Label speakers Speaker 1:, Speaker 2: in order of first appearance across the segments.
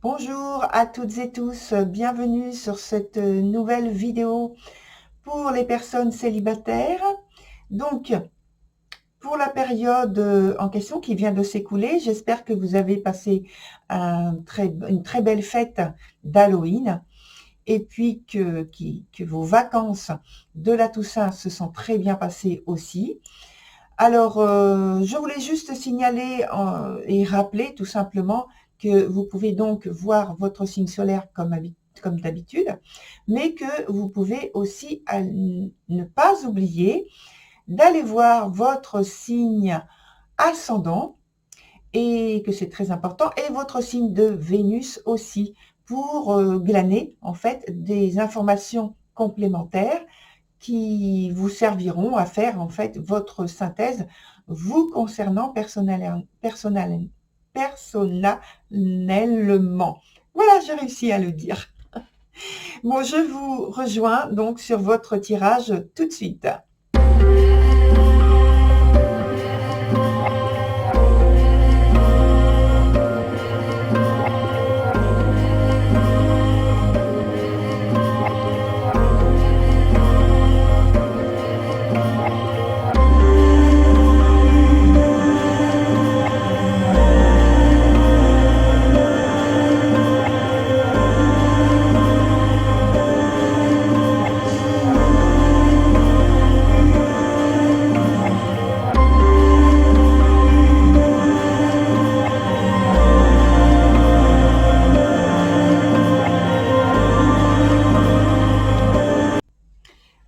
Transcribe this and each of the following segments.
Speaker 1: Bonjour à toutes et tous, bienvenue sur cette nouvelle vidéo pour les personnes célibataires. Donc, pour la période en question qui vient de s'écouler, j'espère que vous avez passé une très belle fête d'Halloween et puis que vos vacances de la Toussaint se sont très bien passées aussi. Alors, je voulais juste signaler et rappeler tout simplement que vous pouvez donc voir votre signe solaire comme d'habitude, mais que vous pouvez aussi ne pas oublier d'aller voir votre signe ascendant, et que c'est très important, et votre signe de Vénus aussi, pour glaner en fait des informations complémentaires qui vous serviront à faire en fait votre synthèse vous concernant personnellement. Voilà, j'ai réussi à le dire. Bon, je vous rejoins donc sur votre tirage tout de suite.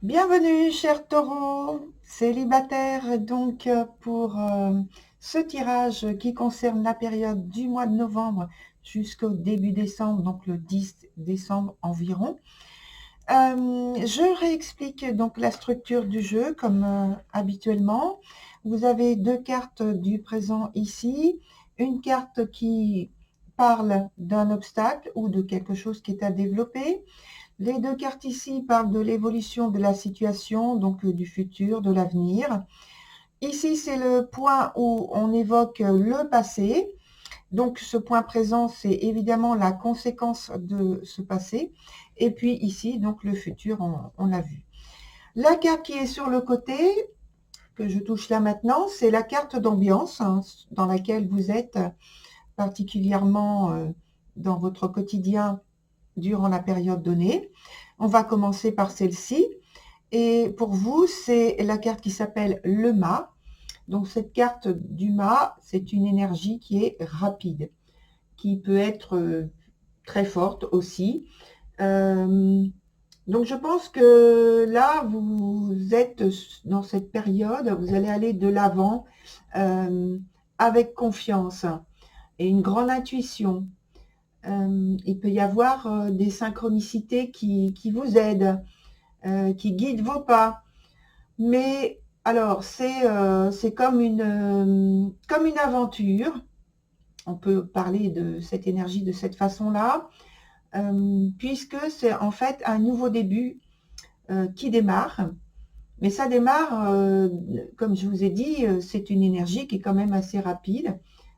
Speaker 1: Bienvenue, cher taureau, célibataire, donc pour ce tirage qui concerne la période du mois de novembre jusqu'au début décembre, donc le 10 décembre environ. Je réexplique donc la structure du jeu comme habituellement. Vous avez deux cartes du présent ici, une carte qui parle d'un obstacle ou de quelque chose qui est à développer. Les deux cartes ici parlent de l'évolution de la situation, donc du futur, de l'avenir. Ici, c'est le point où on évoque le passé. Donc, ce point présent, c'est évidemment la conséquence de ce passé. Et puis ici, donc le futur, on l'a vu. La carte qui est sur le côté, que je touche là maintenant, c'est la carte d'ambiance dans laquelle vous êtes particulièrement dans votre quotidien durant la période donnée. On va commencer par celle-ci. Et pour vous, c'est la carte qui s'appelle le mât. Donc cette carte du mât, c'est une énergie qui est rapide, qui peut être très forte aussi. Donc je pense que là, vous êtes dans cette période, vous allez aller de l'avant avec confiance et une grande intuition. Il peut y avoir des synchronicités qui vous aident, qui guident vos pas. Mais alors, c'est comme une aventure. On peut parler de cette énergie de cette façon-là, puisque c'est en fait un nouveau début qui démarre. Mais ça démarre, comme je vous ai dit, c'est une énergie qui est quand même assez rapide.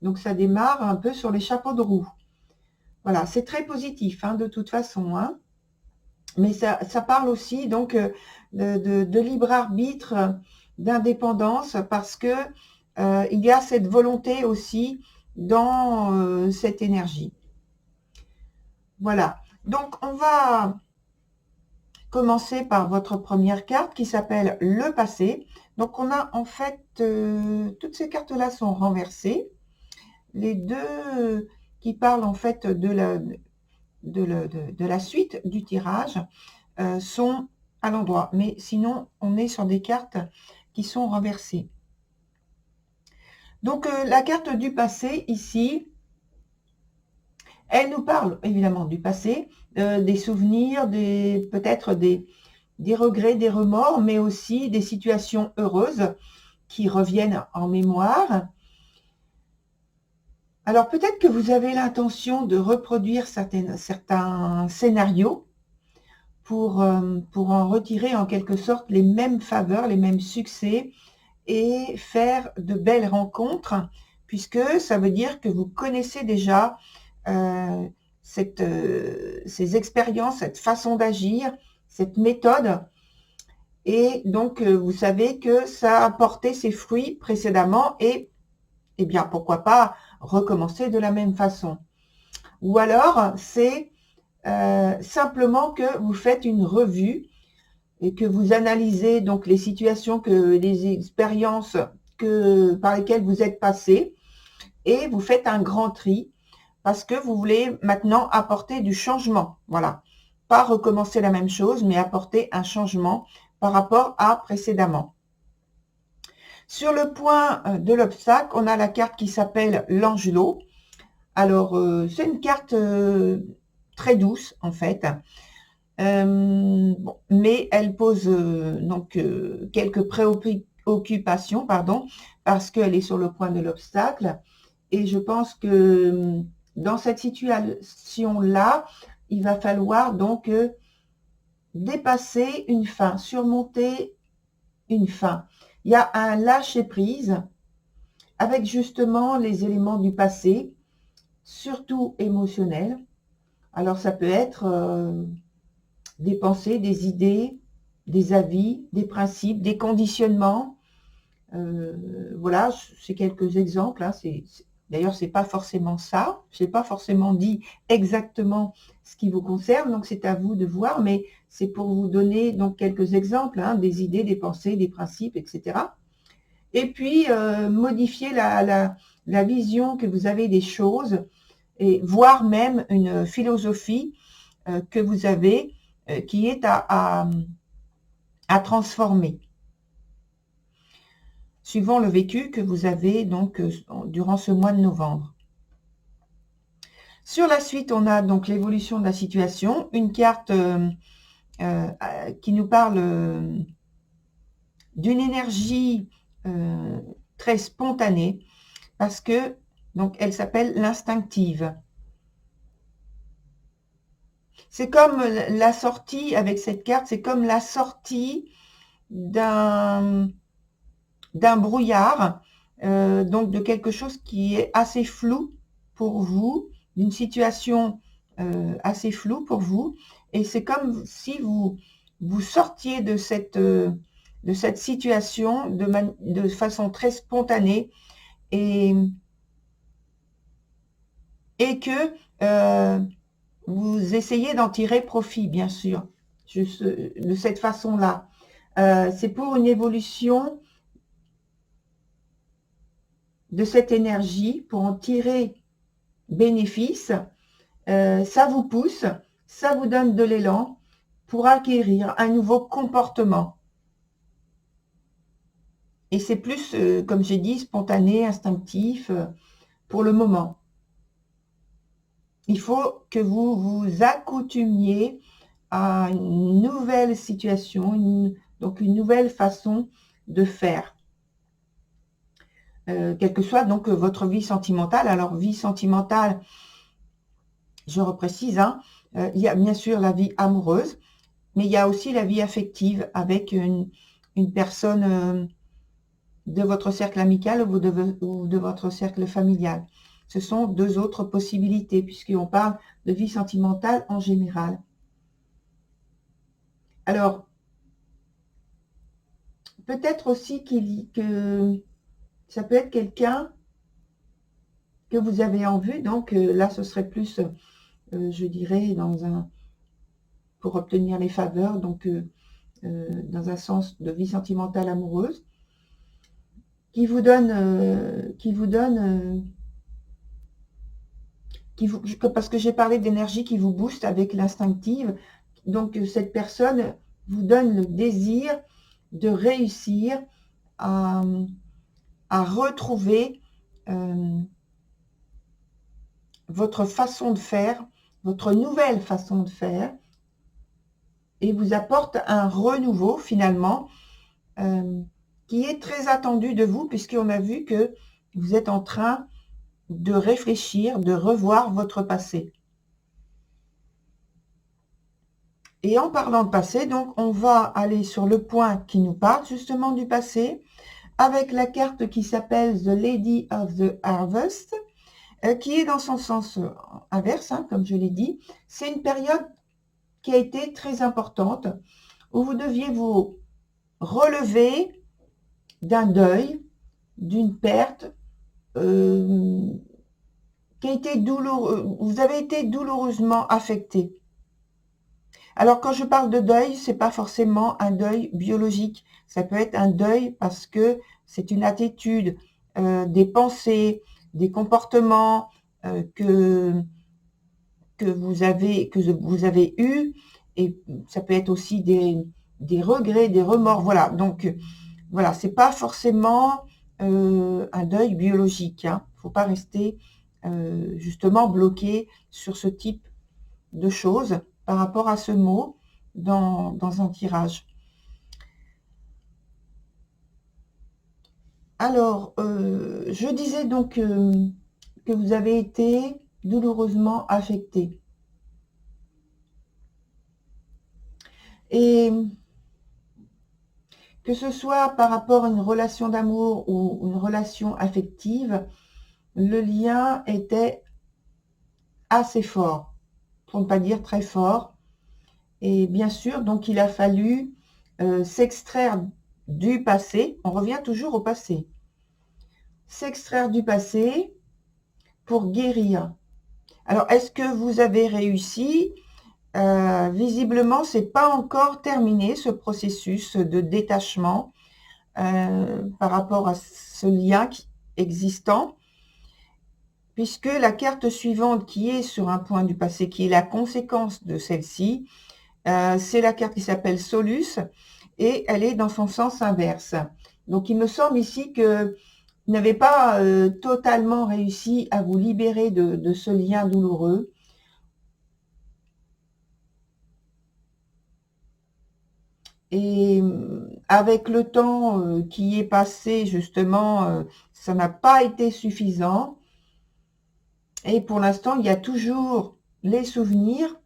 Speaker 1: Donc ça démarre un peu sur les chapeaux de roue. Voilà, c'est très positif de toute façon. Mais ça parle aussi donc de libre arbitre, d'indépendance, parce que il y a cette volonté aussi dans cette énergie. Voilà. Donc on va commencer par votre première carte qui s'appelle le passé. Donc on a en fait toutes ces cartes-là sont renversées. Les deux qui parlent en fait de la suite du tirage sont à l'endroit. Mais sinon, on est sur des cartes qui sont renversées. Donc, la carte du passé, ici, elle nous parle évidemment du passé, des souvenirs, peut-être des regrets, des remords, mais aussi des situations heureuses qui reviennent en mémoire. Alors, peut-être que vous avez l'intention de reproduire certains scénarios pour en retirer en quelque sorte les mêmes faveurs, les mêmes succès et faire de belles rencontres, puisque ça veut dire que vous connaissez déjà ces expériences, cette façon d'agir, cette méthode. Et donc, vous savez que ça a porté ses fruits précédemment et, eh bien, pourquoi pas recommencer de la même façon. Ou alors, c'est simplement que vous faites une revue et que vous analysez donc les situations, les expériences par lesquelles vous êtes passé et vous faites un grand tri parce que vous voulez maintenant apporter du changement. Voilà. Pas recommencer la même chose, mais apporter un changement par rapport à précédemment. Sur le point de l'obstacle, on a la carte qui s'appelle l'Angelot. Alors, c'est une carte très douce, en fait. Bon, mais elle pose donc quelques préoccupations, pardon, parce qu'elle est sur le point de l'obstacle. Et je pense que dans cette situation-là, il va falloir donc dépasser une fin, surmonter une fin. Il y a un lâcher-prise avec justement les éléments du passé, surtout émotionnels. Alors ça peut être des pensées, des idées, des avis, des principes, des conditionnements. Voilà, c'est quelques exemples. Hein. D'ailleurs, c'est pas forcément ça. Je n'ai pas forcément dit exactement ce qui vous concerne, donc c'est à vous de voir, mais c'est pour vous donner donc quelques exemples, hein, des idées, des pensées, des principes, etc. Et puis, modifier la vision que vous avez des choses, et voire même une philosophie que vous avez qui est à transformer, suivant le vécu que vous avez donc durant ce mois de novembre. Sur la suite, on a donc l'évolution de la situation, une carte qui nous parle d'une énergie très spontanée, parce que donc elle s'appelle l'instinctive. C'est comme la sortie avec cette carte, c'est comme la sortie d'un brouillard, donc de quelque chose qui est assez flou pour vous, d'une situation assez floue pour vous, et c'est comme si vous sortiez de cette situation de façon très spontanée et que vous essayez d'en tirer profit, bien sûr, de cette façon-là. C'est pour une évolution de cette énergie, pour en tirer bénéfice. Ça vous pousse, ça vous donne de l'élan pour acquérir un nouveau comportement. Et c'est plus, comme j'ai dit, spontané, instinctif, pour le moment. Il faut que vous vous accoutumiez à une nouvelle situation, donc une nouvelle façon de faire. Quelle que soit donc votre vie sentimentale. Alors, vie sentimentale, je reprécise, hein, il y a bien sûr la vie amoureuse, mais il y a aussi la vie affective avec une personne de votre cercle amical ou de votre cercle familial. Ce sont deux autres possibilités, puisqu'on parle de vie sentimentale en général. Alors, peut-être aussi que ça peut être quelqu'un que vous avez en vue, donc là, ce serait plus, je dirais, pour obtenir les faveurs, donc dans un sens de vie sentimentale amoureuse, qui vous donne, parce que j'ai parlé d'énergie qui vous booste avec l'instinctive, donc cette personne vous donne le désir de réussir à retrouver votre façon de faire, votre nouvelle façon de faire, et vous apporte un renouveau finalement qui est très attendu de vous, puisqu'on a vu que vous êtes en train de réfléchir, de revoir votre passé. Et en parlant de passé, donc on va aller sur le point qui nous parle justement du passé, avec la carte qui s'appelle The Lady of the Harvest. qui est dans son sens inverse, hein, comme je l'ai dit. C'est une période qui a été très importante, où vous deviez vous relever d'un deuil, d'une perte, qui a été douloureux. Vous avez été douloureusement affecté. Alors, quand je parle de deuil, c'est pas forcément un deuil biologique. Ça peut être un deuil parce que c'est une attitude, des pensées, des comportements que vous avez eus, et ça peut être aussi des regrets, des remords. Voilà. Donc, voilà, c'est pas forcément un deuil biologique. Hein. Faut pas rester justement bloqué sur ce type de choses par rapport à ce mot dans un tirage. Alors, je disais donc que vous avez été douloureusement affecté. Et que ce soit par rapport à une relation d'amour ou une relation affective, le lien était assez fort, pour ne pas dire très fort. Et bien sûr, donc il a fallu s'extraire du passé. On revient toujours au passé. S'extraire du passé pour guérir. Alors, est-ce que vous avez réussi? Visiblement, c'est pas encore terminé ce processus de détachement par rapport à ce lien existant, puisque la carte suivante qui est sur un point du passé, qui est la conséquence de celle-ci, c'est la carte qui s'appelle Solus, et elle est dans son sens inverse. Donc, il me semble ici que vous n'avez pas totalement réussi à vous libérer de ce lien douloureux. Et avec le temps qui est passé, justement, ça n'a pas été suffisant. Et pour l'instant, il y a toujours les souvenirs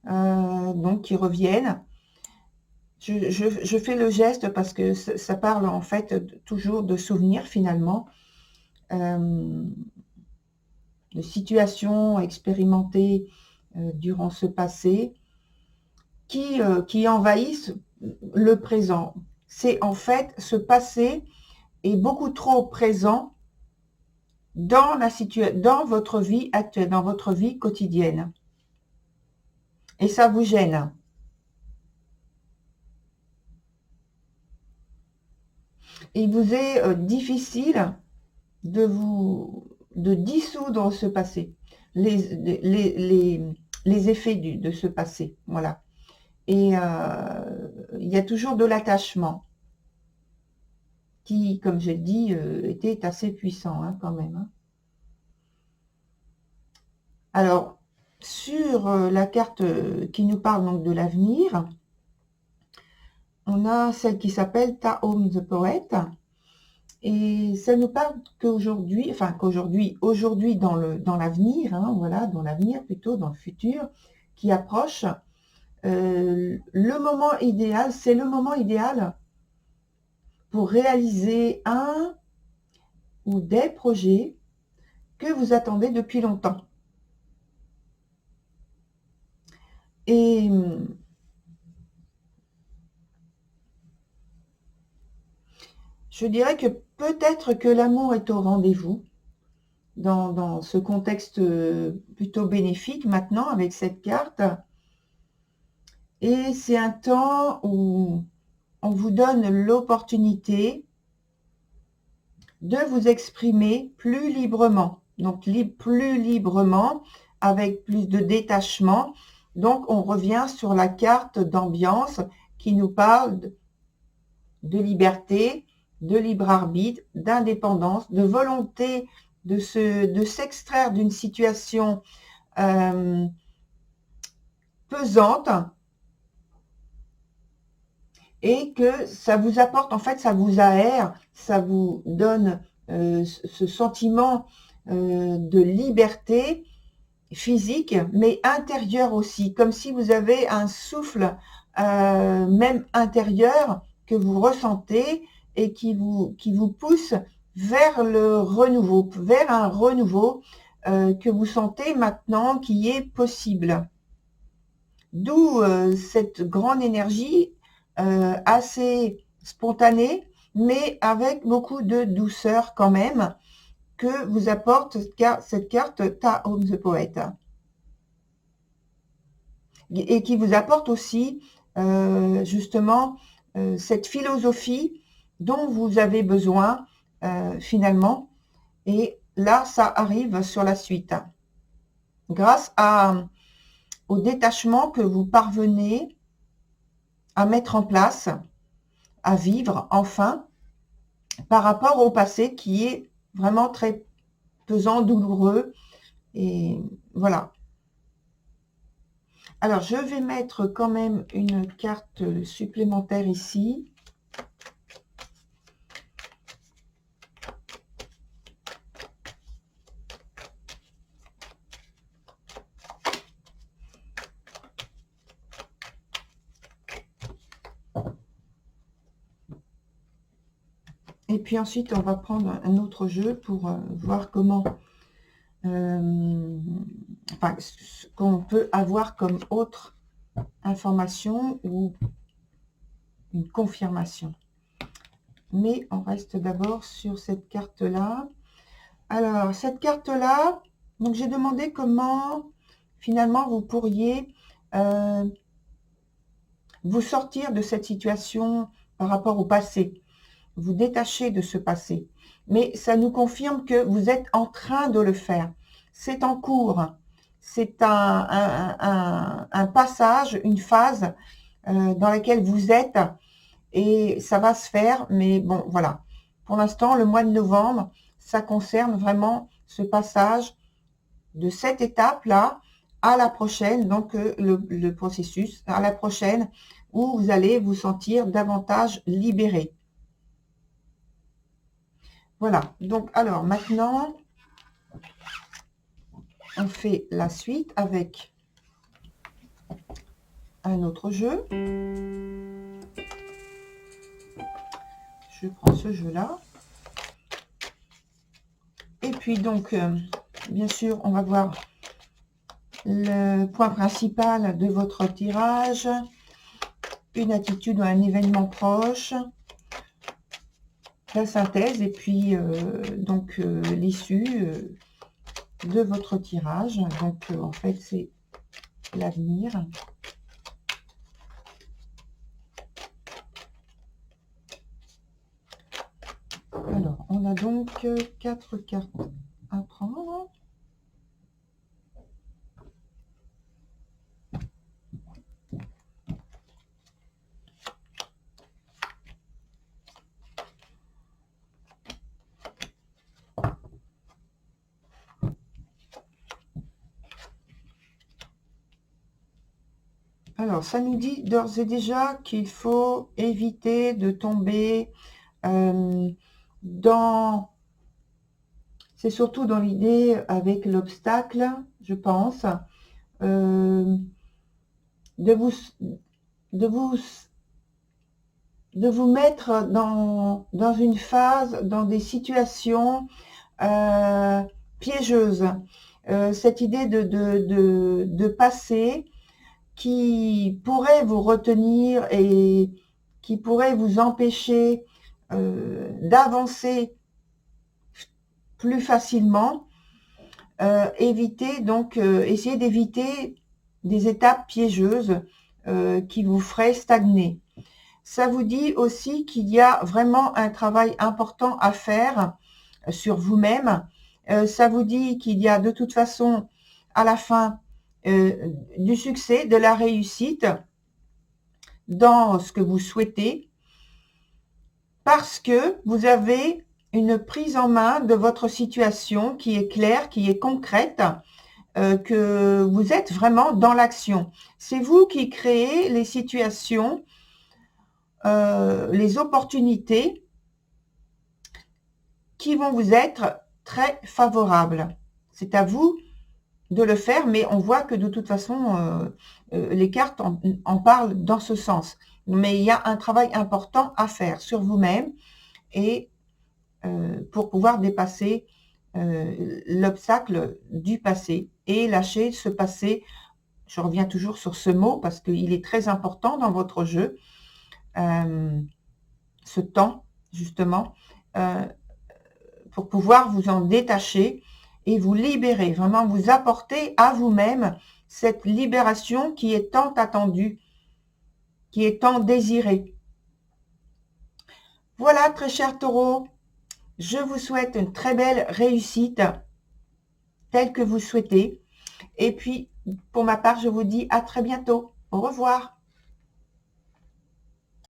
Speaker 1: donc qui reviennent. Je fais le geste parce que ça parle en fait toujours de souvenirs finalement, de situations expérimentées durant ce passé qui envahissent le présent. C'est en fait ce passé est beaucoup trop présent dans dans votre vie actuelle, dans votre vie quotidienne. Et ça vous gêne. Il vous est difficile de dissoudre ce passé, les effets de ce passé. Voilà. Et il y a toujours de l'attachement qui, comme j'ai dit, était assez puissant hein, quand même. Hein. Alors, sur la carte qui nous parle donc de l'avenir, on a celle qui s'appelle Tahom the Poet. Et ça nous parle qu'aujourd'hui, aujourd'hui dans l'avenir, hein, voilà, dans l'avenir plutôt, dans le futur, qui approche, le moment idéal, c'est le moment idéal pour réaliser un ou des projets que vous attendez depuis longtemps. Et je dirais que peut-être que l'amour est au rendez-vous dans ce contexte plutôt bénéfique maintenant avec cette carte. Et c'est un temps où on vous donne l'opportunité de vous exprimer plus librement. Donc, plus librement, avec plus de détachement. Donc, on revient sur la carte d'ambiance qui nous parle de liberté, de libre arbitre, d'indépendance, de volonté de s'extraire d'une situation pesante, et que ça vous apporte, en fait, ça vous aère, ça vous donne ce sentiment de liberté physique, mais intérieure aussi, comme si vous avez un souffle même intérieur que vous ressentez et qui vous pousse vers le renouveau, vers un renouveau que vous sentez maintenant qui est possible. D'où cette grande énergie assez spontanée, mais avec beaucoup de douceur quand même, que vous apporte cette carte Tahom the Poet. Et qui vous apporte aussi justement cette philosophie dont vous avez besoin finalement. Et là, ça arrive sur la suite. Grâce au détachement que vous parvenez à mettre en place, à vivre enfin, par rapport au passé qui est vraiment très pesant, douloureux. Et voilà. Alors, je vais mettre quand même une carte supplémentaire ici. Et puis ensuite, on va prendre un autre jeu pour voir comment, enfin, ce qu'on peut avoir comme autre information ou une confirmation. Mais on reste d'abord sur cette carte-là. Alors, cette carte-là, donc j'ai demandé comment, finalement, vous pourriez vous sortir de cette situation par rapport au passé, vous détacher de ce passé. Mais ça nous confirme que vous êtes en train de le faire. C'est en cours. C'est un passage, une phase dans laquelle vous êtes et ça va se faire. Mais bon, voilà. Pour l'instant, le mois de novembre, ça concerne vraiment ce passage de cette étape-là à la prochaine, donc le processus, à la prochaine, où vous allez vous sentir davantage libéré. Voilà, donc alors maintenant, on fait la suite avec un autre jeu. Je prends ce jeu-là. Et puis donc, bien sûr, on va voir le point principal de votre tirage, une attitude ou un événement proche, la synthèse et puis donc l'issue de votre tirage. Donc en fait c'est l'avenir. Alors on a donc 4 cartes à prendre. Alors, ça nous dit d'ores et déjà qu'il faut éviter de tomber dans... C'est surtout dans l'idée avec l'obstacle, je pense, de vous mettre dans une phase, dans des situations piégeuses. Cette idée de passer qui pourrait vous retenir et qui pourrait vous empêcher d'avancer plus facilement. Essayez d'éviter des étapes piégeuses qui vous feraient stagner. Ça vous dit aussi qu'il y a vraiment un travail important à faire sur vous-même. Ça vous dit qu'il y a de toute façon à la fin du succès, de la réussite dans ce que vous souhaitez, parce que vous avez une prise en main de votre situation qui est claire, qui est concrète, que vous êtes vraiment dans l'action. C'est vous qui créez les situations, les opportunités qui vont vous être très favorables. C'est à vous de le faire, mais on voit que de toute façon, les cartes en parlent dans ce sens. Mais il y a un travail important à faire sur vous-même et pour pouvoir dépasser l'obstacle du passé et lâcher ce passé. Je reviens toujours sur ce mot parce qu'il est très important dans votre jeu, ce temps, justement, pour pouvoir vous en détacher et vous libérer, vraiment vous apporter à vous-même cette libération qui est tant attendue, qui est tant désirée. Voilà, très cher Taureau, je vous souhaite une très belle réussite, telle que vous souhaitez. Et puis, pour ma part, je vous dis à très bientôt. Au revoir.